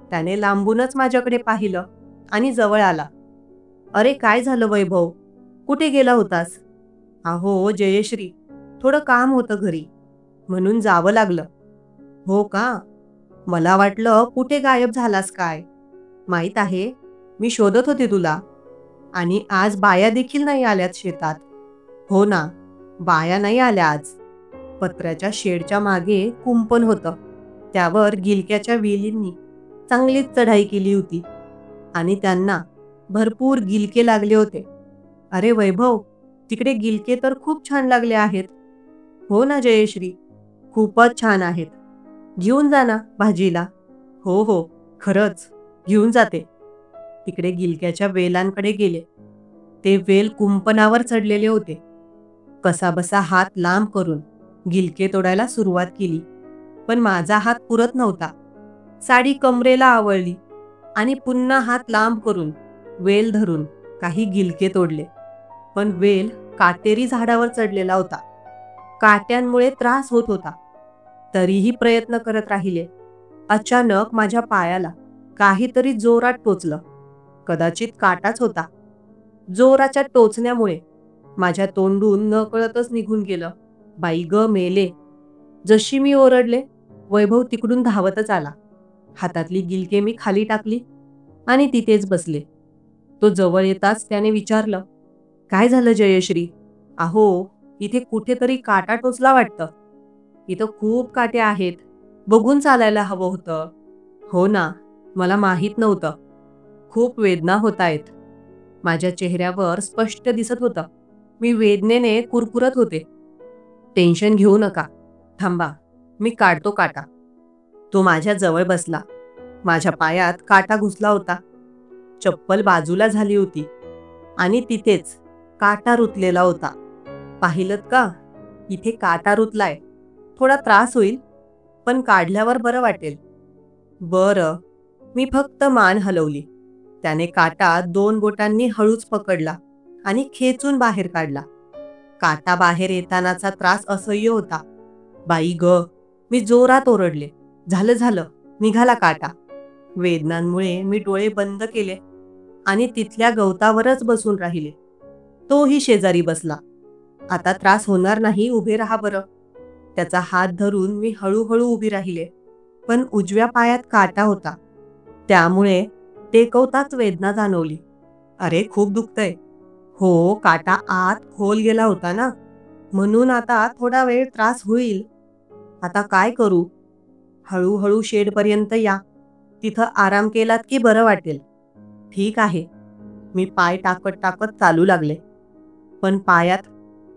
त्याने लांबूनच माझ्याकडे पाहिलं आणि जवळ आला. अरे काय झालं वैभव? कुठे गेला होतास? अहो जयश्री, थोडं काम होतं घरी म्हणून जावं लागलं. हो का? मला वाटलं कुठे गायब झालास काय. माहित आहे, मी शोधत होते तुला. आणि आज बाया देखील नाही आल्यात शेतात. हो ना, बाया नाही आल्या आज. पत्र्याच्या शेडच्या मागे कुंपण होतं. त्यावर गिलक्याच्या वेलींनी चांगलीच चढाई केली होती आणि त्यांना भरपूर गिलके लागले होते. अरे वैभव, तिकडे गिलके तर खूप छान लागले आहेत. हो ना जयश्री, खूपच छान आहेत. घेऊन जा ना भाजीला. हो हो, खरंच घेऊन जाते. तिकडे गिलक्याच्या वेलांकडे गेले. ते वेल कुंपणावर चढलेले होते. कसाबसा हात लांब करून गिलके तोडायला सुरुवात केली. पण माझा हात पुरत नव्हता. साडी कमरेला आवळली आणि पुन्हा हात लांब करून वेल धरून काही गिलके तोडले. पण वेल काटेरी झाडावर चढलेला होता. काट्यांमुळे त्रास होत होता. तरीही प्रयत्न करत राहिले. अचानक माझ्या पायाला काहीतरी जोरात टोचलं. कदाचित काटाच होता. जोराच्या टोचण्यामुळे माझ्या तोंडून नकळतच निघून गेलं. बाई ग मेले. जशी मी ओरडले, वैभव तिकडून धावतच आला. हातातली गिलके मी खाली टाकली आणि तिथेच बसले. तो जवळ येताच त्याने विचारलं, काय झालं जयश्री? अहो, इथे कुठेतरी काटा टोचला वाटतं. इथं खूप काटे आहेत. बघून चालायला हवं होतं. हो ना, मला माहीत नव्हतं. खूप वेदना होत आहेत. माझ्या चेहऱ्यावर स्पष्ट दिसत होतं. मी वेदनेने कुरकुरत होते. टेन्शन घेऊ नका. थांबा, मी काढतो काटा. तो माझ्या जवळ बसला. माझ्या पायात काटा घुसला होता. चप्पल बाजूला झाली होती आणि तिथेच काटा रुतलेला होता. पाहिलत का? इथे काटा रुतलाय. थोडा त्रास होईल, पण काढल्यावर बरं वाटेल. बरं. मी फक्त मान हलवली. त्याने काटा 2 बोटांनी हळूच पकडला आणि खेचून बाहेर काढला. काटा बाहेर येतानाचा त्रास असह्य होता. बाई ग, मी जोरात ओरडले. झालं झालं, निघाला काटा. वेदनांमुळे मी डोळे बंद केले आणि तिथल्या गवतावरच बसून राहिले. तोही शेजारी बसला. आता त्रास होणार नाही, उभे राहा बरं. त्याचा हात धरून मी हळूहळू उभी राहिले. पण उजव्या पायात काटा होता. त्यामुळे टेकवताच वेदना जाणवली. अरे खूप दुखतंय. हो, काटा आत खोल गेला होता ना, म्हणून आता थोडा वेळ त्रास होईल. आता काय करू? हळूहळू शेडपर्यंत या. तिथं आराम केलात की बरं वाटेल. ठीक आहे. मी पाय टाकत टाकत चालू लागले. पण पायात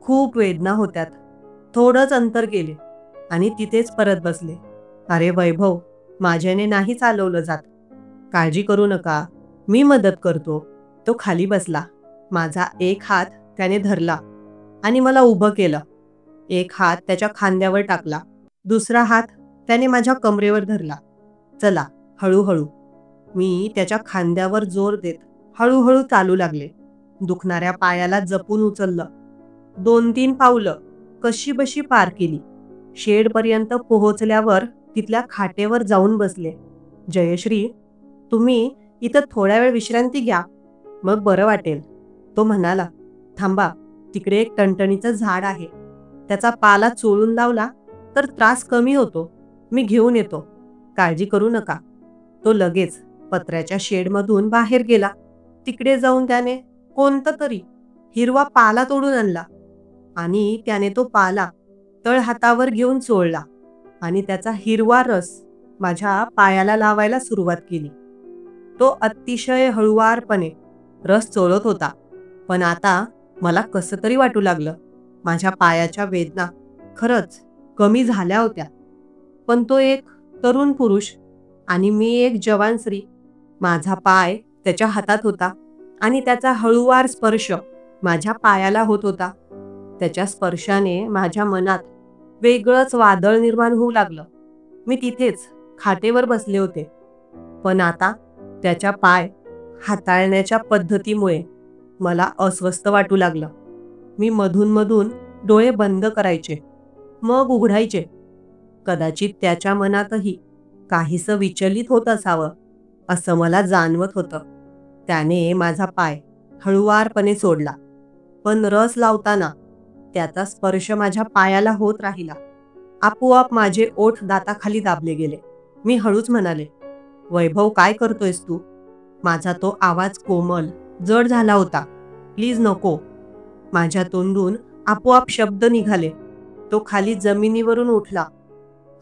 खूप वेदना होत्यात. थोडंच अंतर गेले आणि तिथेच परत बसले. अरे वैभव, माझ्याने नाही चालवलं जात. काळजी करू नका, मी मदत करतो. तो खाली बसला. माझा एक हात त्याने धरला आणि मला उभं केलं. एक हात त्याच्या खांद्यावर टाकला. दुसरा हात त्याने माझ्या कमरेवर धरला. चला, हळूहळू. मी त्याच्या खांद्यावर जोर देत हळूहळू चालू लागले. दुखणाऱ्या पायाला जपून उचललं. 2-3 पावलं कशीबशी पार केली. शेडपर्यंत पोहोचल्यावर तिथल्या खाटेवर जाऊन बसले. जयश्री, तुम्ही इथं थोड्या वेळ विश्रांती घ्या, मग बरं वाटेल. तो म्हणाला, थांबा, तिकडे एक टणटणीचं झाड आहे. त्याचा पाला चोळून लावला तर त्रास कमी होतो. मी घेऊन येतो. काळजी करू नका. तो लगेच पत्र्याच्या शेडमधून बाहेर गेला. तिकडे जाऊन त्याने कोणता तरी हिरवा पाला तोडून आणला आणि त्याने तो पाला तळहातावर घेऊन चोळला आणि त्याचा हिरवा रस माझ्या पायाला लावायला सुरुवात केली. तो अतिशय हळुवारपणे रस चोळत होता. पण आता मला कसं तरी वाटू लागलं. माझ्या पायाच्या वेदना खरंच कमी झाल्या होत्या. पण तो एक तरुण पुरुष आणि मी एक जवान स्त्री. माझा पाय त्याच्या हातात होता आणि त्याचा हळूवार स्पर्श माझ्या पायाला होत होता. त्याच्या स्पर्शाने माझ्या मनात वेगळंच वादळ निर्माण होऊ लागलं. मी तिथेच खाटेवर बसले होते. पण आता त्याच्या पाय हाताळण्याच्या पद्धतीमुळे मला अस्वस्थ वाटू लागलं. मी मधून डोळे बंद करायचे, मग उघडायचे. कदाचित त्याच्या मनातही काहीसं विचलित होत असावं, असं मला जाणवत होतं. त्याने माझा पाय हळुवारपणे सोडला, पण रस लावताना त्याचा स्पर्श माझ्या पायाला होत राहिला. आपोआप माझे ओठ दाताखाली दाबले गेले. मी हळूच म्हणाले, "वैभव, काय करतोयस तू?" माझा तो आवाज कोमल, जड झाला होता. "प्लीज नको." माझ्या तोंडून आपोआप शब्द निघाले. तो खाली जमिनीवरून उठला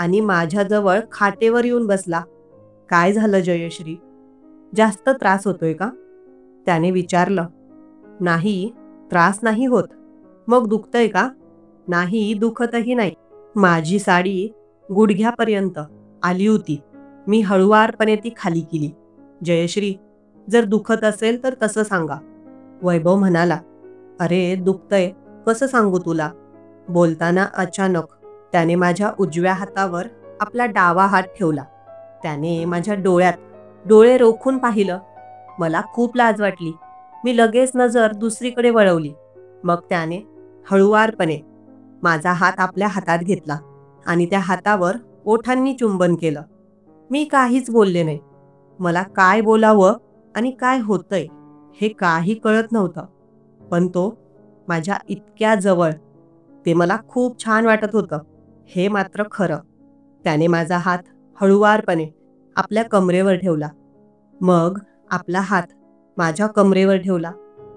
आणि माझ्याजवळ खाटेवर येऊन बसला. "काय झालं जयश्री? जास्त त्रास होतोय का?" त्याने विचारलं. "नाही, त्रास नाही होत." "मग दुखतंय का?" "नाही, दुखतही नाही." माझी साडी गुडघ्यापर्यंत आली होती. मी हळुवारपणे ती खाली केली. "जयश्री, जर दुखत असेल तर तसं सांगा." वैभव म्हणाला. "अरे, दुखतंय, कसं सांगू तुला?" बोलताना अचानक त्याने माझ्या उजव्या हातावर आपला डावा हात ठेवला. त्याने माझ्या डोळ्यात डोळे रोखून पाहिलं. मला खूप लाज वाटली. मी लगेच नजर दुसरीकडे वळवली. मग त्याने हळुवारपणे माझा हात आपल्या हातात घेतला आणि त्या हातावर ओठांनी चुंबन केलं. मी काहीच बोलले नाही. मला काय बोलावं आणि काय होतंय हे काही कळत नव्हतं. पण तो माझ्या इतक्या जवळ, ते मला खूप छान वाटत होतं, हे मात्र खरं. त्याने माझा हात हळुवारपणे आपल्या कमरेवर ठेवला. मग आपला हात माझ्या कमरेवर ठेवला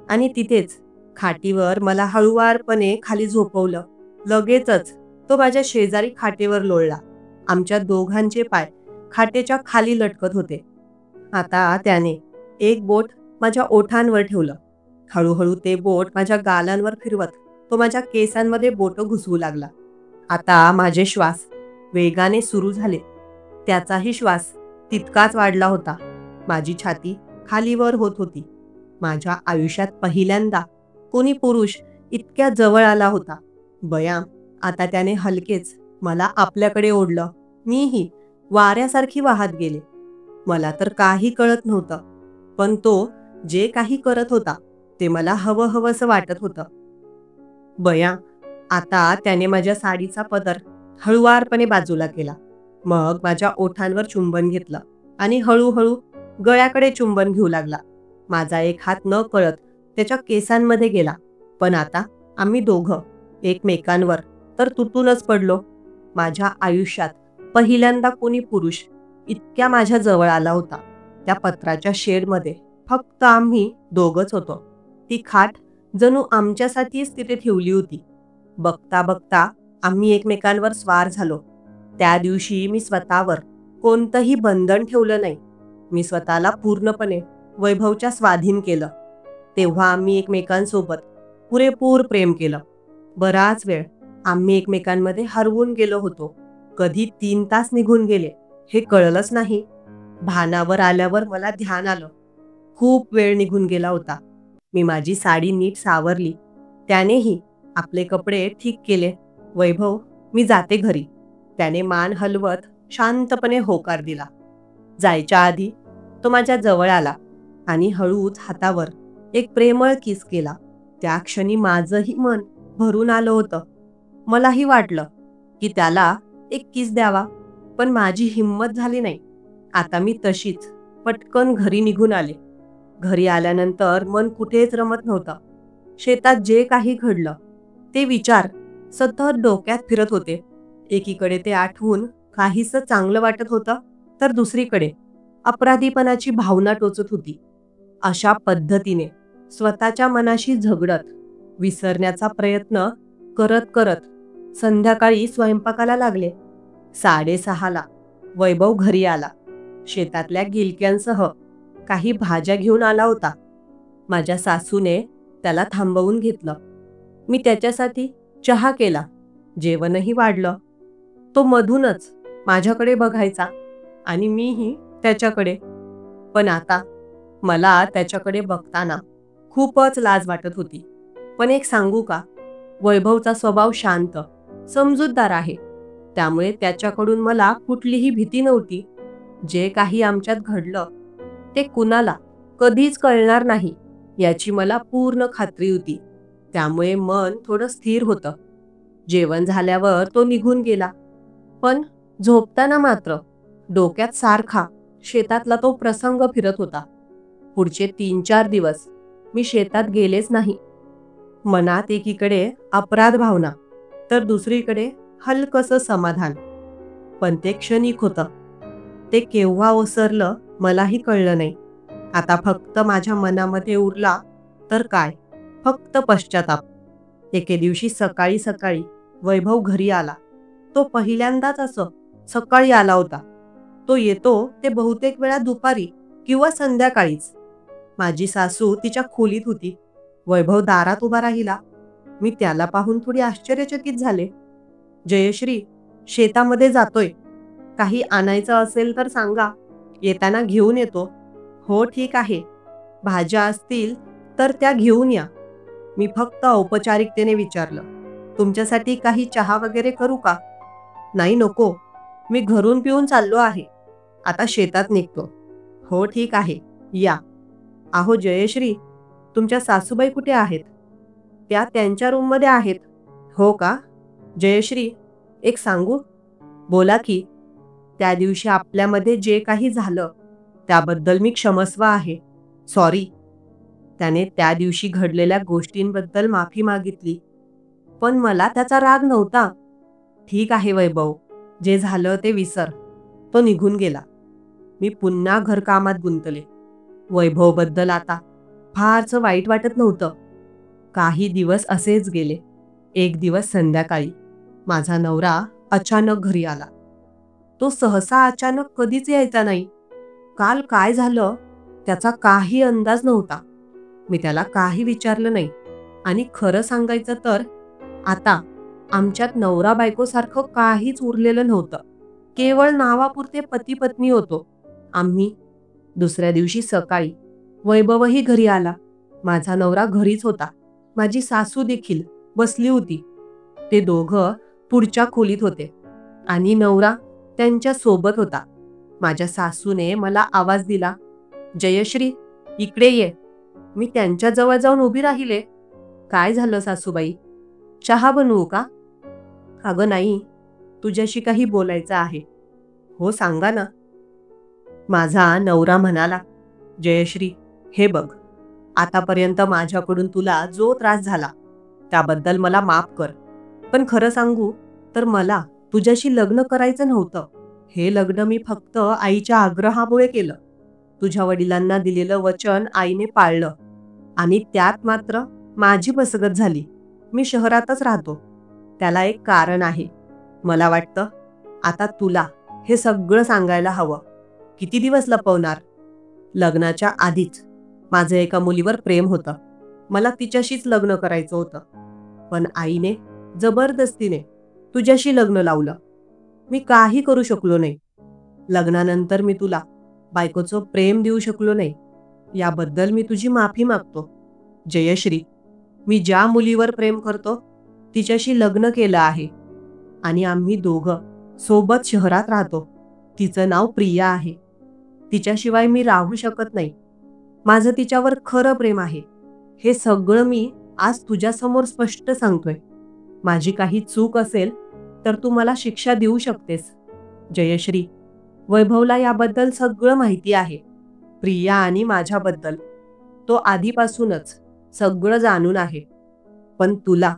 आणि तिथेच खाटीवर मला हळुवारपणे खाली झोपवलं. लगेचच तो माझ्या शेजारी खाटेवर लोळला. आमच्या दोघांचे पाय खाटेच्या खाली लटकत होते. आता त्याने एक बोट माझ्या ओठांवर ठेवलं. हळूहळू ते बोट माझ्या गालांवर फिरवत तो माझ्या केसांमध्ये बोटं घुसवू लागला. आता माझे श्वास वेगाने सुरू झाले. त्याचाही श्वास तितकाच वाढला होता. माझी छाती खालीवर होत होती. माझ्या आयुष्यात पहिल्यांदा कोणी पुरुष इतक्या जवळ आला होता. बया, आता त्याने हलकेच मला आपल्याकडे ओढलं. मीही वाऱ्यासारखी वाहत गेले. मला तर काही कळत नव्हतं, पण तो जे काही करत होता ते मला हवंहवंसं वाटत होतं. बया, आता त्याने माझ्या साडीचा पदर हळुवारपणे बाजूला केला. मग माझ्या ओठांवर चुंबन घेतलं आणि हळूहळू गळ्याकडे चुंबन घेऊ लागला. माझा एक हात न कळत त्याच्या केसांमध्ये गेला. पण आता आम्ही दोघं एकमेकांवर तर तुटूनच पडलो. माझ्या आयुष्यात पहिल्यांदा कोणी पुरुष इतक्या माझ्या जवळ आला होता. त्या पत्राच्या शेडमध्ये फक्त आम्ही दोघंच होतो. ती खाट जणू आमच्यासाठीच तिथे ठेवली होती. बघता बघता आम्ही एकमेकांवर स्वार झालो. त्या दिवशी मी स्वतःवर कोणतंही बंधन ठेवलं नाही. मी स्वतःला पूर्णपणे वैभवच्या स्वाधीन केलं. तेव्हा आम्ही एकमेकांसोबत पुरेपूर प्रेम केलं. बराच वेळ आम्ही एकमेकांमध्ये हरवून गेलो होतो. कधी 3 तास निघून गेले हे कळलंच नाही. भानावर आल्यावर मला ध्यान आलं. खूप वेळ निघून गेला होता. मी माझी साडी नीट सावरली. त्यानेही आपले कपडे ठीक केले. "वैभव, मी जाते घरी." त्याने मान हलवत शांतपणे होकार दिला. जायच्या आधी तो माझ्या जवळ आला आणि हळूच हातावर एक प्रेमळ किस केला. त्या क्षणी माझंही मन भरून आलं होतं. मलाही वाटलं की त्याला एक किस द्यावा, पण माझी हिंमत झाली नाही. आता मी तशीच पटकन घरी निघून आले. घरी आल्यानंतर मन कुठेच रमत नव्हतं. शेतात जे काही घडलं ते विचार सतत डोक्यात फिरत होते. एकीकडे ते आठवून काहीसं चांगलं वाटत होतं, तर दुसरीकडे अपराधीपणाची भावना टोचत होती. अशा पद्धतीने स्वतःच्या मनाशी झगडत विसरण्याचा प्रयत्न करत करत संध्याकाळी स्वयंपाकाला लागले. 6:30ला वैभव घरी आला. शेतातल्या गिलक्यांसह काही भाज्या घेऊन आला होता. माझ्या सासूने त्याला थांबवून घेतलं. मी त्याच्यासाठी चहा केला. जेवणही वाढलं. तो मधूनच माझ्याकडे बघायचा आणि मीही त्याच्याकडे. पण आता मला त्याच्याकडे बघताना खूपच लाज वाटत होती. पण एक सांगू का, वैभवचा स्वभाव शांत, समजूतदार आहे. त्यामुळे त्याच्याकडून मला कुठलीही भीती नव्हती. जे काही आमच्यात घडलं ते कुणाला कधीच कळणार नाही याची मला पूर्ण खात्री होती. त्यामुळे मन थोडं स्थिर होतं. जेवण झाल्यावर तो निघून गेला. पण झोपताना मात्र डोक्यात सारखा शेतातला तो प्रसंग फिरत होता. पुढचे 3-4 दिवस मी शेतात गेलेच नाही. मनात एकीकडे अपराध भावना तर दुसरीकडे हलकसं समाधान. पण ते क्षणिक होतं. ते केव्हा ओसरलं मलाही कळलं नाही. आता फक्त माझ्या मनामध्ये उरला तर काय, फक्त पश्चाताप. एके दिवशी सकाळी सकाळी वैभव घरी आला. तो पहिल्यांदाच असं सकाळी आला होता. तो येतो ते बहुतेक वेळा दुपारी किंवा संध्याकाळीच. माझी सासू तिच्या खोलीत होती. वैभव दारात उभा राहिला. मी त्याला पाहून थोडी आश्चर्यचकित झाले. जयश्री, शेतामध्ये जातोय. काही आणायचं असेल तर सांगा, येताना घेऊन येतो. हो ठीक आहे. भाज्या असतील तर त्या घेऊन या. मी फक्त औपचारिकतेने विचारलं. तुमच्यासाठी काही चहा वगैरे करू का? नाही नको. मी घरून पिऊन चाललो आहे. आता शेतात निघतो. हो ठीक आहे, या. अहो जयश्री, तुमच्या सासूबाई कुठे आहेत? त्या त्यांच्या रूममध्ये आहेत. हो का? जयश्री, एक सांगू? बोला की. त्या दिवशी आपल्यामध्ये जे काही झालं त्याबद्दल मी क्षमस्व आहे. सॉरी. त्याने त्या दिवशी घडलेल्या गोष्टींबद्दल माफी मागितली. पण मला त्याचा राग नव्हता. ठीक आहे वैभव, जे झालं ते विसर. तो निघून गेला. मी पुन्हा घरकामात गुंतले. वैभवबद्दल आता फारसं वाईट वाटत नव्हतं. काही दिवस असेच गेले. एक दिवस संध्याकाळी माझा नवरा अचानक घरी आला. तो सहसा अचानक कधीच यायचा नाही. काल काय झालं त्याचा काही अंदाज नव्हता. मी त्याला काही विचारलं नाही. आणि खरं सांगायचं तर आता आमच्यात नवरा बायकोसारखं काहीच उरलेलं नव्हतं. केवळ नावापुरते पती पत्नी होतो आम्ही. दुसऱ्या दिवशी सकाळी वैभवही घरी आला. माझा नवरा घरीच होता. माझी सासू देखील बसली होती. ते दोघं पुढच्या खोलीत होते आणि नवरा त्यांच्या सोबत होता. माझ्या सासूने मला आवाज दिला, जयश्री, इकडे ये. मी त्यांच्या जवळ जाऊन उभी राहिले. काय झालं सासूबाई? चहा बनवू का? अगं नाही, तुझ्याशी काही बोलायचं आहे. हो सांगा ना. माझा नवरा म्हणाला, जयश्री, हे बघ, आतापर्यंत माझ्याकडून तुला जो त्रास झाला त्याबद्दल मला माफ कर. पण खरं सांगू तर मला तुझ्याशी लग्न करायचं नव्हतं. हे लग्न मी फक्त आईच्या आग्रहामुळे केलं. तुझ्या वडिलांना दिलेलं वचन आईने पाळलं आणि त्यात मात्र माझी फसगत झाली. मी शहरातच राहतो. त्याला एक कारण आहे. मला वाटतं आता तुला हे सगळं सांगायला हवं. किती दिवस लपवणार? लग्नाच्या आधीच माझं एका मुलीवर प्रेम होतं. मला तिच्याशीच लग्न करायचं होतं. पण आईने जबरदस्तीने तुझ्याशी लग्न लावलं. मी काही करू शकलो नाही. लग्नानंतर मी तुला बायकोचं प्रेम देऊ शकलो नाही. याबद्दल मी तुझी माफी मागतो. जयश्री, मी ज्या मुलीवर प्रेम करतो तिच्याशी लग्न केलं आहे आणि आम्ही दोघं सोबत शहरात राहतो. तिचं नाव प्रिया आहे. तिच्याशिवाय मी राहू शकत नाही. माझं तिच्यावर खरं प्रेम आहे. हे सगळं मी आज तुझ्यासमोर स्पष्ट सांगतोय. माझी काही चूक असेल तर तू मला शिक्षा देऊ शकतेस. जयश्री, वैभवला याबद्दल सगळं माहिती आहे. प्रिया आणि माझ्याबद्दल तो आधीपासूनच सगळं जाणून आहे. पण तुला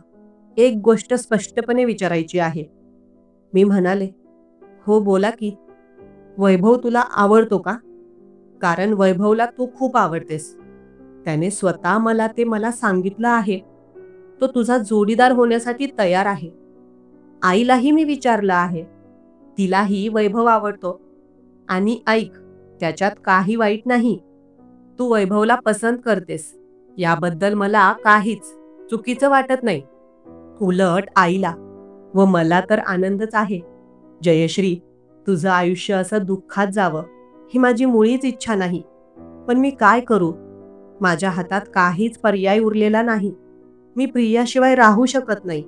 एक गोष्ट स्पष्टपणे विचारायची आहे. मी म्हणाले, हो बोला की. वैभव तुला आवडतो का? कारण वैभवला तू खूप आवडतेस. त्याने स्वतः मला सांगितलं आहे. तो तुझा जोडीदार होण्यासाठी तयार आहे. आईलाही मी विचारलं आहे. तिलाही वैभव आवडतो. आणि ऐक, त्याच्यात काही वाईट नाही. तू वैभवला पसंत करतेस याबद्दल मला काहीच चुकीचं वाटत नाही. उलट आईला व मला तर आनंदच आहे. जयश्री, तुझं आयुष्य असं दुःखात जावं ही माझी मुळीच इच्छा नाही. पण मी काय करू? माझ्या हातात काहीच पर्याय उरलेला नाही. मी प्रियाशिवाय राहू शकत नाही.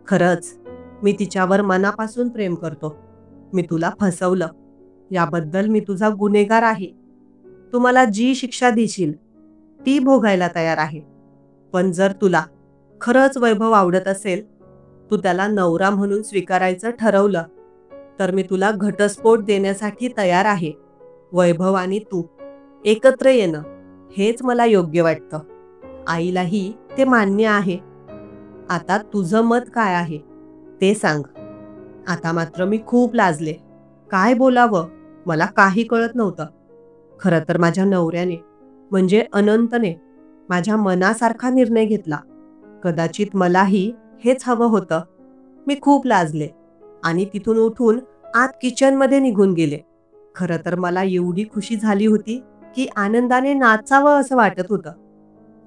खरंच, मी तिच्यावर मनापासून प्रेम करतो. मी तुला फसवलं याबद्दल मी तुझा गुन्हेगार आहे. तू मला जी शिक्षा देशील ती भोगायला तयार आहे. पण जर तुला खरंच वैभव आवडत असेल, तू त्याला नवरा म्हणून स्वीकारायचं ठरवलं, तर मी तुला घटस्फोट देण्यासाठी तयार आहे. वैभव आणि तू एकत्र येणं हेच मला योग्य वाटतं. आईलाही ते मान्य आहे. आता तुझं मत काय आहे ते सांग. आता मात्र मी खूप लाजले. काय बोलावं मला काही कळत नव्हतं. खरं तर माझ्या नवऱ्याने म्हणजे अनंतने माझ्या मनासारखा निर्णय घेतला. कदाचित मलाही हेच हवं होतं. मी खूप लाजले आणि तिथून उठून आत किचनमध्ये निघून गेले. खरं तर मला एवढी खुशी झाली होती की आनंदाने नाचावं असं वाटत होतं.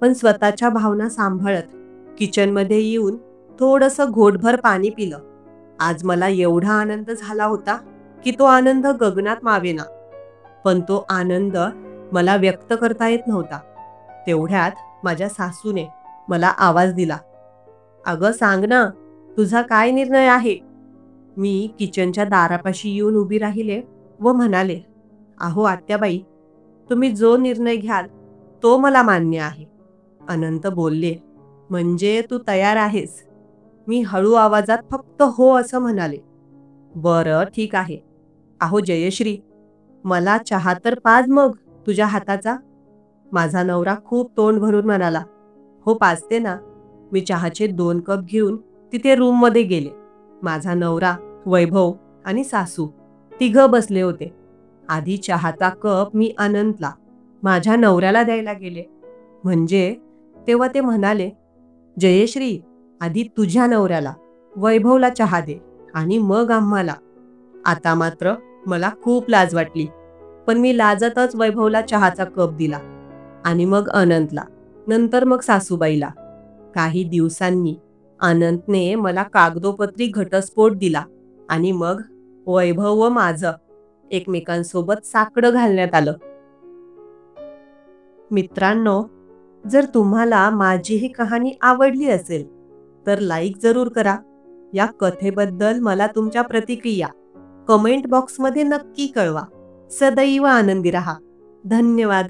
पण स्वतःच्या भावना सांभाळत किचनमध्ये येऊन थोडंसं घोटभर पाणी पिलं. आज मला एवढा आनंद झाला होता की तो आनंद गगनात मावेना. पण तो आनंद मला व्यक्त करता येत नव्हता. तेवढ्यात माझ्या सासूने मला आवाज दिला. अगं सांग ना, तुझा काय निर्णय आहे? मी किचनच्या दारापाशी येऊन उभी राहिले व म्हणाले, अहो आत्याबाई, तुम्ही जो निर्णय घ्याल तो मला मान्य आहे. अनंत बोलले, म्हणजे तू तयार आहेस? मी हळू आवाजात फक्त हो असं म्हणाले. बरं ठीक आहे. अहो जयश्री, मला चहा तर पाज मग तुझ्या हाताचा. माझा नवरा खूप तोंड भरून म्हणाला, हो पाजते ना. मी चहाचे 2 कप घेऊन तिथे रूममध्ये गेले. माझा नवरा, वैभव आणि सासू तिघं बसले होते. आधी चहाचा कप मी अनंतला, माझ्या नवऱ्याला द्यायला गेले. म्हणजे तेव्हा ते म्हणाले, जयश्री, आधी तुझ्या नवऱ्याला, वैभवला चहा दे आणि मग आम्हाला. आता मात्र मला खूप लाज वाटली. पण मी लाजतच वैभवला चहाचा कप दिला आणि मग अनंतला, नंतर मग सासूबाईला. काही दिवसांनी अनंतने मला कागदोपत्री घटस्फोट दिला आणि मग वैभव व माझं एकमेकांसोबत साकडं घालण्यात आलं. मित्रांनो, जर तुम्हाला माझी ही कहाणी आवडली असेल तर लाईक जरूर करा. या कथेबद्दल मला तुमच्या प्रतिक्रिया कमेंट बॉक्समध्ये नक्की कळवा. सदैव आनंदी रहा. धन्यवाद.